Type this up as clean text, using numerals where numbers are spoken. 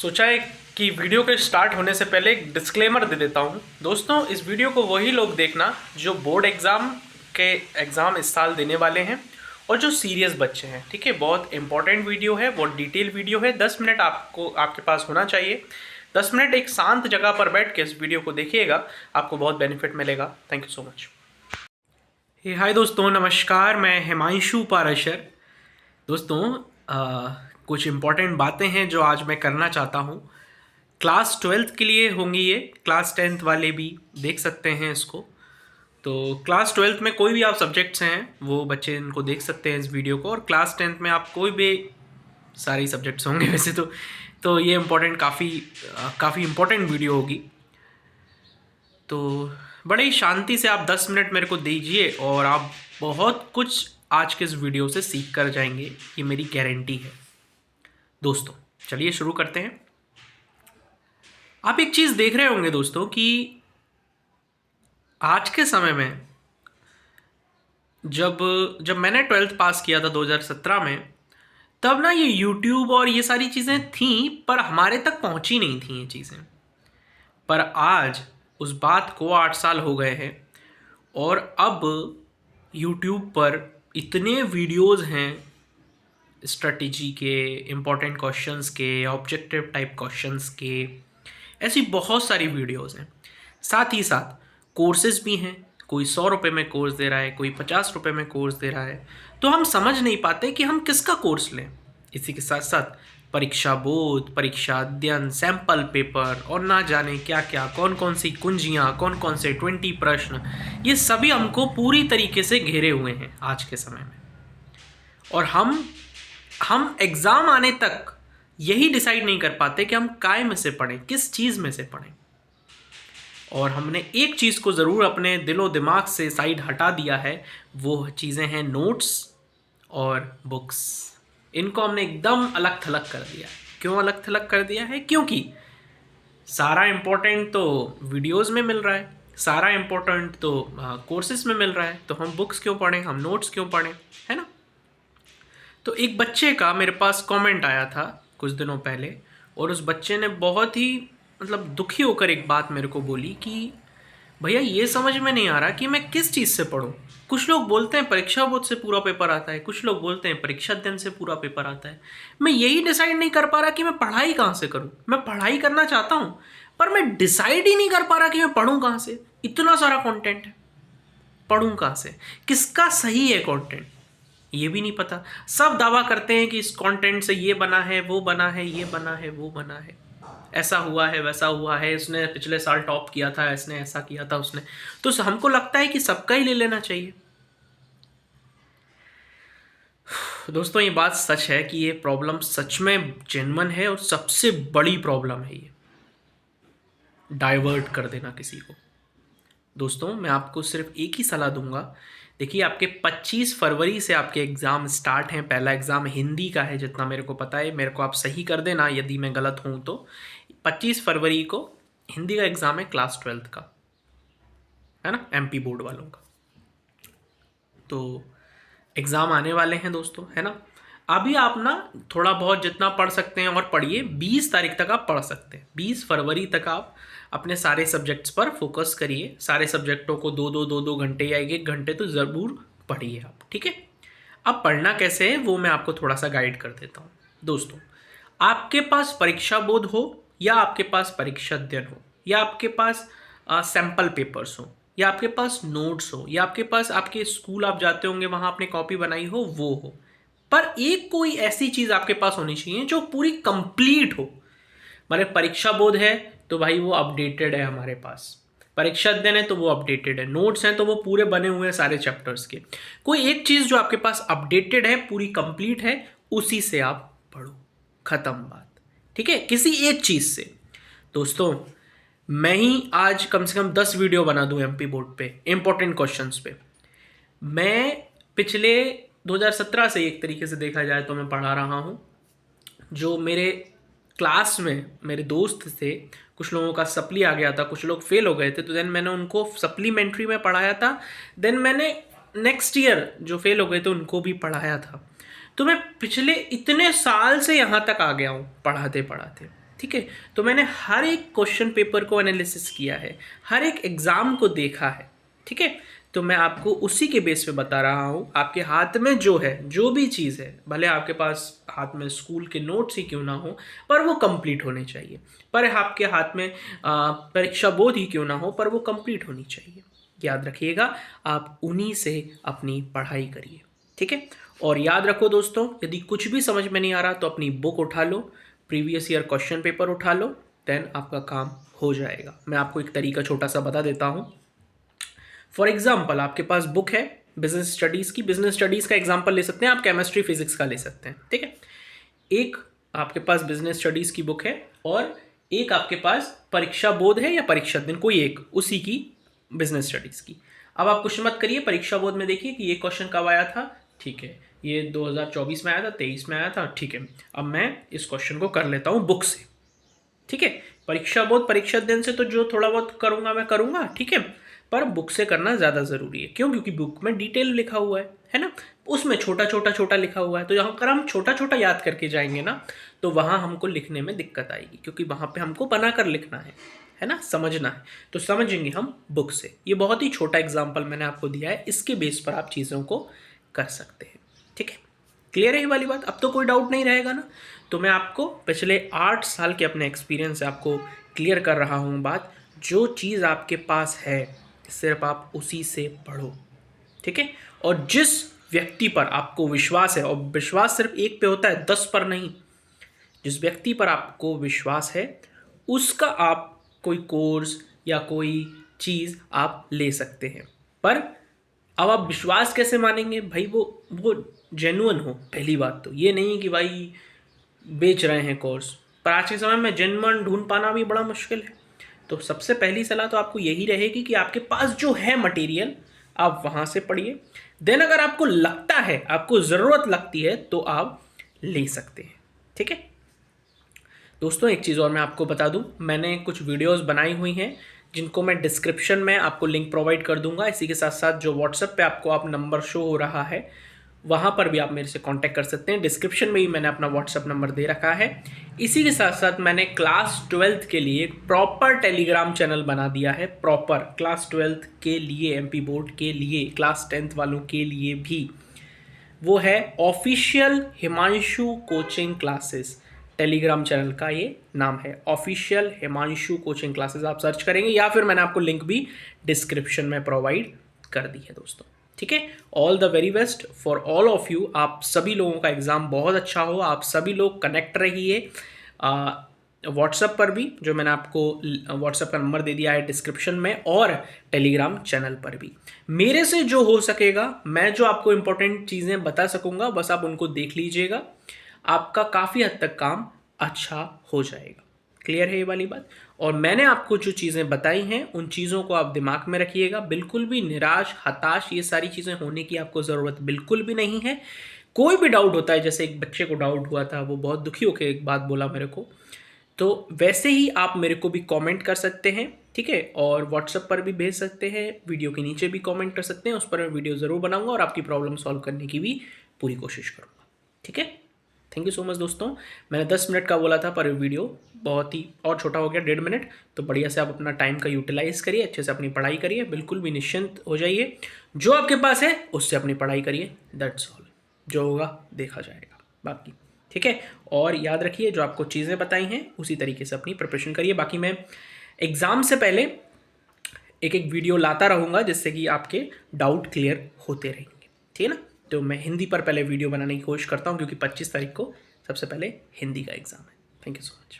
सोचा है कि वीडियो के स्टार्ट होने से पहले एक डिस्क्लेमर दे देता हूँ। दोस्तों, इस वीडियो को वही लोग देखना जो बोर्ड एग्ज़ाम इस साल देने वाले हैं और जो सीरियस बच्चे हैं। ठीक है, बहुत इंपॉर्टेंट वीडियो है, बहुत डिटेल वीडियो है। 10 मिनट आपको आपके पास होना चाहिए। 10 मिनट एक शांत जगह पर बैठ के इस वीडियो को देखिएगा, आपको बहुत बेनिफिट मिलेगा। Thank you so much. Hi दोस्तों, नमस्कार। मैं हिमांशु पाराशर। दोस्तों, कुछ इम्पॉर्टेंट बातें हैं जो आज मैं करना चाहता हूँ। क्लास 12th के लिए होंगी ये, क्लास 10th वाले भी देख सकते हैं इसको। तो क्लास 12th में कोई भी आप सब्जेक्ट्स हैं वो बच्चे इनको देख सकते हैं इस वीडियो को, और क्लास 10th में आप कोई भी सारी सब्जेक्ट्स होंगे वैसे तो ये इम्पोर्टेंट काफ़ी इम्पोर्टेंट वीडियो होगी। तो बड़े ही शांति से आप 10 मिनट मेरे को दीजिए और आप बहुत कुछ आज के इस वीडियो से सीख कर जाएंगे, ये मेरी गारंटी है। दोस्तों, चलिए शुरू करते हैं। आप एक चीज़ देख रहे होंगे दोस्तों कि आज के समय में जब मैंने 12th पास किया था 2017 में, तब ना ये यूट्यूब और ये सारी चीज़ें थीं, पर हमारे तक पहुंची नहीं थी ये चीज़ें। पर आज उस बात को 8 साल हो गए हैं और अब यूट्यूब पर इतने वीडियोज़ हैं स्ट्रेटजी के, इम्पोर्टेंट क्वेश्चंस के, ऑब्जेक्टिव टाइप क्वेश्चंस के, ऐसी बहुत सारी वीडियोज़ हैं। साथ ही साथ कोर्सेज भी हैं। कोई 100 रुपये में कोर्स दे रहा है, कोई 50 रुपये में कोर्स दे रहा है। तो हम समझ नहीं पाते कि हम किसका कोर्स लें। इसी के साथ साथ परीक्षा बोध, परीक्षा अध्ययन, सैम्पल पेपर और ना जाने क्या क्या, कौन कौन सी कुंजियाँ, कौन कौन से 20 प्रश्न, ये सभी हमको पूरी तरीके से घेरे हुए हैं आज के समय में। और हम एग्ज़ाम आने तक यही डिसाइड नहीं कर पाते कि हम काय में से पढ़ें, किस चीज़ में से पढ़ें। और हमने एक चीज़ को ज़रूर अपने दिलो दिमाग से साइड हटा दिया है, वो चीज़ें हैं नोट्स और बुक्स। इनको हमने एकदम अलग थलग कर दिया है। क्यों अलग थलग कर दिया है? क्योंकि सारा इम्पोर्टेंट तो वीडियोज़ में मिल रहा है, सारा इम्पोर्टेंट तो कोर्सेज में मिल रहा है, तो हम बुक्स क्यों पढ़ें, हम नोट्स क्यों पढ़ें, है ना। तो एक बच्चे का मेरे पास कमेंट आया था कुछ दिनों पहले, और उस बच्चे ने बहुत ही दुखी होकर एक बात मेरे को बोली कि भैया, ये समझ में नहीं आ रहा कि मैं किस चीज़ से पढूं। कुछ लोग बोलते हैं परीक्षा बोर्ड से पूरा पेपर आता है, कुछ लोग बोलते हैं परीक्षा अध्ययन से पूरा पेपर आता है। मैं यही डिसाइड नहीं कर पा रहा कि मैं पढ़ाई कहाँ से करूँ। मैं पढ़ाई करना चाहता हूँ, पर मैं डिसाइड ही नहीं कर पा रहा कि मैं पढ़ूँ कहाँ से। इतना सारा कॉन्टेंट है, पढ़ूँ कहाँ से, किसका सही है कॉन्टेंट, ये भी नहीं पता। सब दावा करते हैं कि इस कंटेंट से ये बना है, वो बना है, ये बना है, वो बना है, ऐसा हुआ है, वैसा हुआ है, इसने पिछले साल टॉप किया था, इसने ऐसा किया था, उसने। तो हमको लगता है कि सबका ही ले लेना चाहिए। दोस्तों, ये बात सच है कि ये प्रॉब्लम सच में जेन्युइन है और सबसे बड़ी प्रॉब्लम है ये, डाइवर्ट कर देना किसी को। दोस्तों, मैं आपको सिर्फ एक ही सलाह दूंगा। देखिए, आपके 25 फरवरी से आपके एग्ज़ाम स्टार्ट हैं। पहला एग्ज़ाम हिंदी का है, जितना मेरे को पता है। मेरे को आप सही कर देना यदि मैं गलत हूँ तो। 25 फरवरी को हिंदी का एग्ज़ाम है, क्लास 12th का, है ना, एमपी बोर्ड वालों का। तो एग्ज़ाम आने वाले हैं दोस्तों, है ना। अभी आप ना थोड़ा बहुत जितना पढ़ सकते हैं और पढ़िए। 20 तारीख तक आप पढ़ सकते हैं। 20 फरवरी तक आप अपने सारे सब्जेक्ट्स पर फोकस करिए। सारे सब्जेक्टों को 2-2 घंटे या 1-1 घंटे तो ज़रूर पढ़िए आप, ठीक है। अब पढ़ना कैसे है वो मैं आपको थोड़ा सा गाइड कर देता हूँ। दोस्तों, आपके पास परीक्षा बोध हो या आपके पास परीक्षा अध्ययन हो, या आपके पास सैम्पल पेपर्स हो, या आपके पास नोट्स हो, या आपके पास आपके स्कूल आप जाते होंगे वहाँ आपने कॉपी बनाई हो, वो हो, पर एक कोई ऐसी चीज़ आपके पास होनी चाहिए जो पूरी कंप्लीट हो। मतलब परीक्षा बोध है तो भाई वो अपडेटेड है हमारे पास, परीक्षा अध्ययन है तो वो अपडेटेड है, नोट्स हैं तो वो पूरे बने हुए हैं सारे चैप्टर्स के। कोई एक चीज़ जो आपके पास अपडेटेड है, पूरी कंप्लीट है, उसी से आप पढ़ो। ख़त्म बात, ठीक है, किसी एक चीज़ से। दोस्तों, मैं ही आज कम से कम 10 वीडियो बना दूं एमपी बोर्ड पे, इंपॉर्टेंट क्वेश्चंस पे। मैं पिछले 2017 से एक तरीके से देखा जाए तो मैं पढ़ा रहा हूँ। जो मेरे क्लास में मेरे दोस्त थे, कुछ लोगों का सप्ली आ गया था, कुछ लोग फेल हो गए थे, तो देन मैंने उनको सप्लीमेंट्री में पढ़ाया था। देन मैंने नेक्स्ट ईयर जो फेल हो गए थे उनको भी पढ़ाया था। तो मैं पिछले इतने साल से यहाँ तक आ गया हूँ पढ़ाते पढ़ाते, ठीक है। तो मैंने हर एक क्वेश्चन पेपर को एनालिसिस किया है, हर एक एग्ज़ाम को देखा है, ठीक है। तो मैं आपको उसी के बेस पे बता रहा हूँ। आपके हाथ में जो है, जो भी चीज़ है, भले आपके पास हाथ में स्कूल के नोट्स ही क्यों ना हो, पर वो कंप्लीट होने चाहिए। पर आपके हाथ में परीक्षा बोध ही क्यों ना हो, पर वो कंप्लीट होनी चाहिए। याद रखिएगा, आप उन्हीं से अपनी पढ़ाई करिए, ठीक है। और याद रखो दोस्तों, यदि कुछ भी समझ में नहीं आ रहा तो अपनी बुक उठा लो, प्रीवियस ईयर क्वेश्चन पेपर उठा लो, देन आपका काम हो जाएगा। मैं आपको एक तरीका छोटा सा बता देता हूँ। फॉर एग्जाम्पल, आपके पास बुक है बिजनेस स्टडीज़ की, बिजनेस स्टडीज़ का एग्जाम्पल ले सकते हैं आप, केमिस्ट्री फिजिक्स का ले सकते हैं, ठीक है। एक आपके पास बिजनेस स्टडीज़ की बुक है और एक आपके पास परीक्षा बोध है या परीक्षा दिन, कोई एक उसी की बिजनेस स्टडीज़ की। अब आप कुछ मत करिए, परीक्षा बोध में देखिए कि ये क्वेश्चन कब आया था, ठीक है, ये 2024 में आया था, 23 में आया था, ठीक है। अब मैं इस क्वेश्चन को कर लेता हूँ बुक से, ठीक है। परीक्षा बोध परीक्षा दिन से तो जो थोड़ा बहुत करूँगा मैं करूँगा, ठीक है, पर बुक से करना ज़्यादा ज़रूरी है। क्यों? क्योंकि बुक में डिटेल लिखा हुआ है ना, उसमें छोटा छोटा छोटा लिखा हुआ है। तो यहाँ पर हम छोटा छोटा याद करके जाएंगे ना, तो वहाँ हमको लिखने में दिक्कत आएगी, क्योंकि वहाँ पे हमको बना कर लिखना है ना, समझना है। तो समझेंगे हम बुक से। ये बहुत ही छोटा एग्जाम्पल मैंने आपको दिया है, इसके बेस पर आप चीज़ों को कर सकते हैं, ठीक है। क्लियर है ये वाली बात? अब तो कोई डाउट नहीं रहेगा ना। तो मैं आपको पिछले 8 साल के अपने एक्सपीरियंस से आपको क्लियर कर रहा हूँ बात। जो चीज़ आपके पास है सिर्फ आप उसी से पढ़ो, ठीक है। और जिस व्यक्ति पर आपको विश्वास है, और विश्वास सिर्फ एक पे होता है, 10 पर नहीं, जिस व्यक्ति पर आपको विश्वास है उसका आप कोई कोर्स या कोई चीज़ आप ले सकते हैं। पर अब आप विश्वास कैसे मानेंगे भाई? वो जेन्युइन हो, पहली बात तो ये नहीं कि भाई बेच रहे हैं कोर्स। पर आज के समय में जेन्युइन ढूंढ पाना भी बड़ा मुश्किल है। तो सबसे पहली सलाह तो आपको यही रहेगी कि आपके पास जो है मटेरियल, आप वहाँ से पढ़िए। देन अगर आपको लगता है, आपको ज़रूरत लगती है, तो आप ले सकते हैं, ठीक है। दोस्तों एक चीज़ और मैं आपको बता दूं, मैंने कुछ वीडियोस बनाई हुई हैं जिनको मैं डिस्क्रिप्शन में आपको लिंक प्रोवाइड कर दूंगा। इसी के साथ साथ जो व्हाट्सएप पे आपको आप नंबर शो हो रहा है, वहाँ पर भी आप मेरे से कांटेक्ट कर सकते हैं। डिस्क्रिप्शन में ही मैंने अपना व्हाट्सएप नंबर दे रखा है। इसी के साथ साथ मैंने क्लास 12th के लिए एक प्रॉपर टेलीग्राम चैनल बना दिया है, प्रॉपर क्लास 12th के लिए, MP बोर्ड के लिए, क्लास 10th वालों के लिए भी। वो है official Himanshu coaching classes. Telegram channel का ये नाम है, ऑफिशियल हिमांशु कोचिंग क्लासेस। आप सर्च करेंगे या फिर मैंने आपको लिंक भी डिस्क्रिप्शन में प्रोवाइड कर दी है दोस्तों, ठीक है। All the very best for all of you. आप सभी लोगों का एग्ज़ाम बहुत अच्छा हो। आप सभी लोग कनेक्ट रहिए व्हाट्सएप पर भी, जो मैंने आपको व्हाट्सएप का नंबर दे दिया है डिस्क्रिप्शन में, और टेलीग्राम चैनल पर भी। मेरे से जो हो सकेगा, मैं जो आपको इंपॉर्टेंट चीज़ें बता सकूंगा, बस आप उनको देख लीजिएगा। आपका काफ़ी हद तक काम अच्छा हो जाएगा। क्लियर है ये वाली बात? और मैंने आपको जो चीज़ें बताई हैं, उन चीज़ों को आप दिमाग में रखिएगा। बिल्कुल भी निराश, हताश, ये सारी चीज़ें होने की आपको ज़रूरत बिल्कुल भी नहीं है। कोई भी डाउट होता है, जैसे एक बच्चे को डाउट हुआ था, वो बहुत दुखी होकर एक बात बोला मेरे को, तो वैसे ही आप मेरे को भी कमेंट कर सकते हैं, ठीक है। और व्हाट्सएप पर भी भेज सकते हैं, वीडियो के नीचे भी कमेंट कर सकते हैं, उस पर मैं वीडियो ज़रूर बनाऊंगा और आपकी प्रॉब्लम सॉल्व करने की भी पूरी कोशिश करूंगा, ठीक है। थैंक यू सो मच दोस्तों। मैंने 10 मिनट का बोला था, पर वीडियो बहुत ही और छोटा हो गया, 1.5 मिनट। तो बढ़िया से आप अपना टाइम का यूटिलाइज़ करिए, अच्छे से अपनी पढ़ाई करिए, बिल्कुल भी निश्चिंत हो जाइए। जो आपके पास है उससे अपनी पढ़ाई करिए, दैट्स ऑल। जो होगा देखा जाएगा बाकी, ठीक है। और याद रखिए, जो आपको चीज़ें बताई हैं उसी तरीके से अपनी प्रिपरेशन करिए। बाकी मैं एग्ज़ाम से पहले एक एक वीडियो लाता रहूँगा, जिससे कि आपके डाउट क्लियर होते रहेंगे, ठीक है ना। तो मैं हिंदी पर पहले वीडियो बनाने की कोशिश करता हूँ, क्योंकि 25 तारीख को सबसे पहले हिंदी का एग्ज़ाम है। Thank you so much.